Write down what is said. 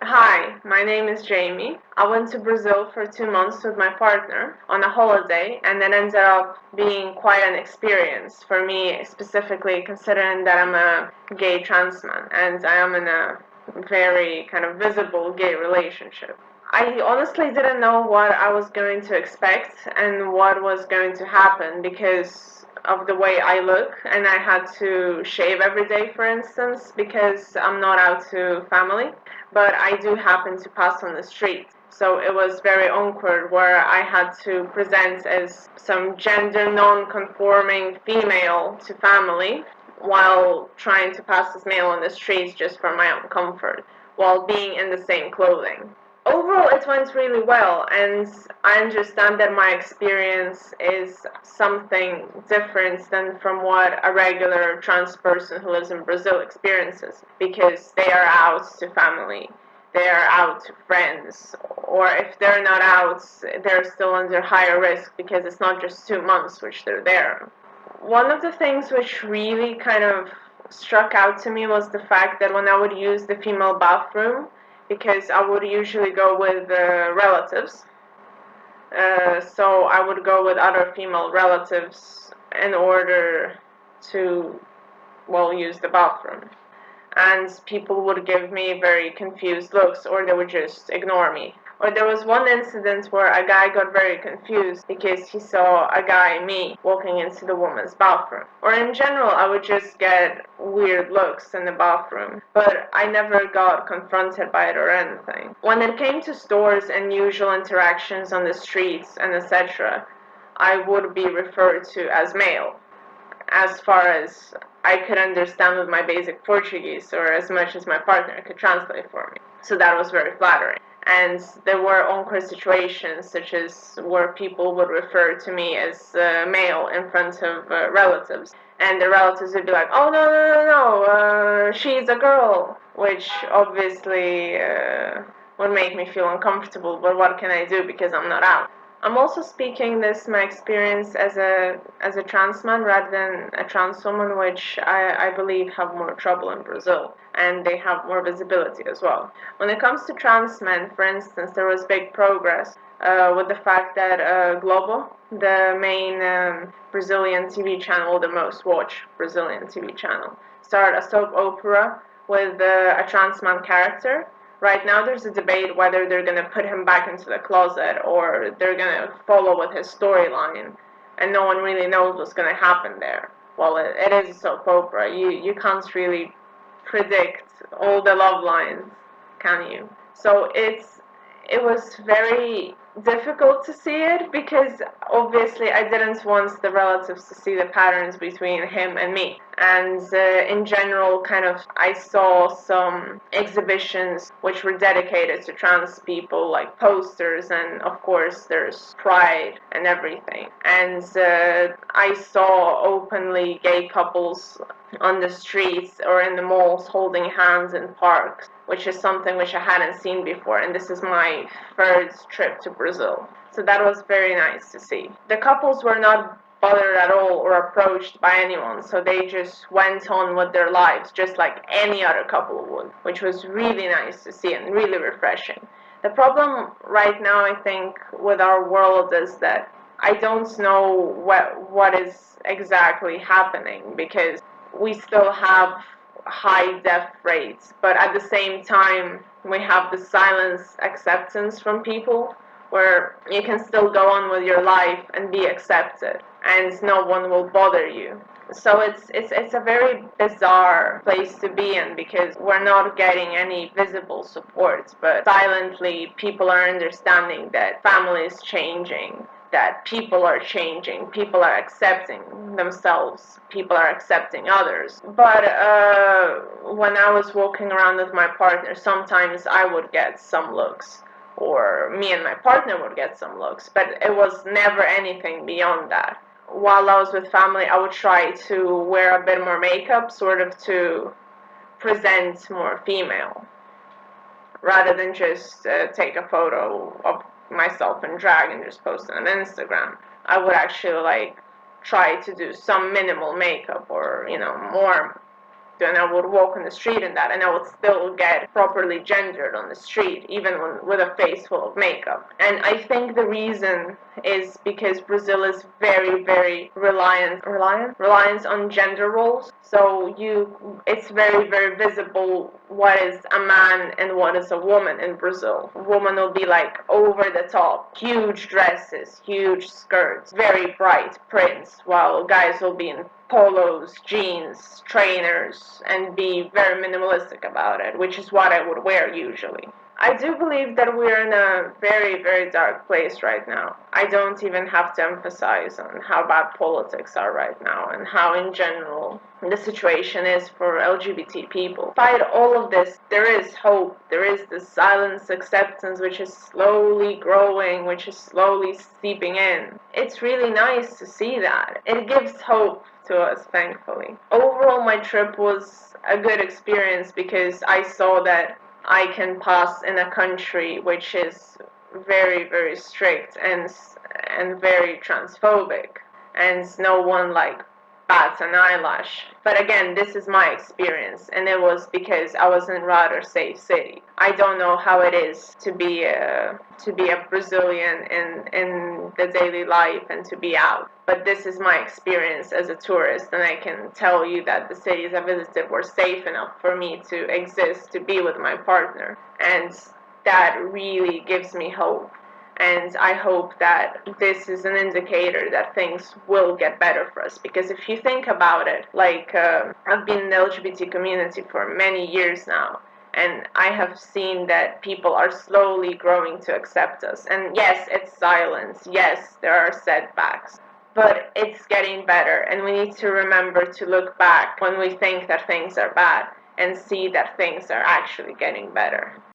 Hi, my name is Jamie. I went to Brazil for 2 months with my partner on a holiday, and it ended up being quite an experience for me, specifically considering that I'm a gay trans man and I am in a very kind of visible gay relationship. I honestly didn't know what I was going to expect and what was going to happen because of the way I look, and I had to shave every day, for instance, because I'm not out to family, but I do happen to pass on the street. So it was very awkward where I had to present as some gender non-conforming female to family while trying to pass as male on the streets just for my own comfort, while being in the same clothing. Overall, it went really well, and I understand that my experience is something different than from what a regular trans person who lives in Brazil experiences, because they are out to family, they are out to friends, or if they're not out, they're still under higher risk because it's not just 2 months which they're there. One of the things which really kind of struck out to me was the fact that when I would use the female bathroom, because I would usually go with relatives, so I would go with other female relatives in order to, well, use the bathroom. And people would give me very confused looks, or they would just ignore me. Or there was one incident where a guy got very confused because he saw a guy, me, walking into the woman's bathroom. Or in general, I would just get weird looks in the bathroom, but I never got confronted by it or anything. When it came to stores and usual interactions on the streets and etc., I would be referred to as male, as far as I could understand with my basic Portuguese, or as much as my partner could translate for me. So that was very flattering. And there were awkward situations, such as where people would refer to me as male in front of relatives. And the relatives would be like, oh, no, no, no, no, she's a girl, which obviously would make me feel uncomfortable, but what can I do because I'm not out? I'm also speaking this my experience as a trans man rather than a trans woman, which I believe have more trouble in Brazil, and they have more visibility as well. When it comes to trans men, for instance, there was big progress with the fact that Globo, the main Brazilian TV channel, the most watched Brazilian TV channel, started a soap opera with a trans man character. Right now, there's a debate whether they're going to put him back into the closet or they're going to follow with his storyline, and no one really knows what's going to happen there. Well, it is a soap opera. You can't really predict all the love lines, can you? So it was very difficult to see it because obviously I didn't want the relatives to see the patterns between him and me. And in general, kind of, I saw some exhibitions which were dedicated to trans people, like posters, and of course there's pride and everything. And I saw openly gay couples on the streets or in the malls holding hands in parks, which is something which I hadn't seen before, and this is my third trip to Brazil. So that was very nice to see. The couples were not bothered at all or approached by anyone, so they just went on with their lives just like any other couple would, which was really nice to see and really refreshing. The problem right now, I think, with our world is that I don't know what is exactly happening, because we still have high death rates, but at the same time, we have the silence acceptance from people where you can still go on with your life and be accepted, and no one will bother you. So it's a very bizarre place to be in, because we're not getting any visible support, but silently people are understanding that family is changing, that people are changing, people are accepting themselves, people are accepting others. But when I was walking around with my partner, sometimes I would get some looks, or me and my partner would get some looks, but it was never anything beyond that. While I was with family, I would try to wear a bit more makeup, sort of to present more female, rather than just take a photo of myself in drag and just post it on Instagram. I would actually like try to do some minimal makeup, or more and I would walk on the street in that, and I would still get properly gendered on the street, even with a face full of makeup. And I think the reason is because Brazil is very, very reliant on gender roles. So it's very, very visible what is a man and what is a woman in Brazil. A woman will be like over the top, huge dresses, huge skirts, very bright prints, while guys will be in polos, jeans, trainers, and be very minimalistic about it, which is what I would wear usually. I do believe that we're in a very, very dark place right now. I don't even have to emphasize on how bad politics are right now and how, in general, the situation is for LGBT people. Despite all of this, there is hope. There is this silent acceptance which is slowly growing, which is slowly seeping in. It's really nice to see that. It gives hope to us, thankfully. Overall, my trip was a good experience because I saw that I can pass in a country which is very, very strict and very transphobic, and no one like bats an eyelash. But again, this is my experience, and it was because I was in a rather safe city. I don't know how it is to be a Brazilian in the daily life and to be out, but this is my experience as a tourist, and I can tell you that the cities I visited were safe enough for me to exist, to be with my partner, and that really gives me hope. And I hope that this is an indicator that things will get better for us. Because if you think about it, like I've been in the LGBT community for many years now, and I have seen that people are slowly growing to accept us. And yes, it's silence. Yes, there are setbacks. But it's getting better, and we need to remember to look back when we think that things are bad and see that things are actually getting better.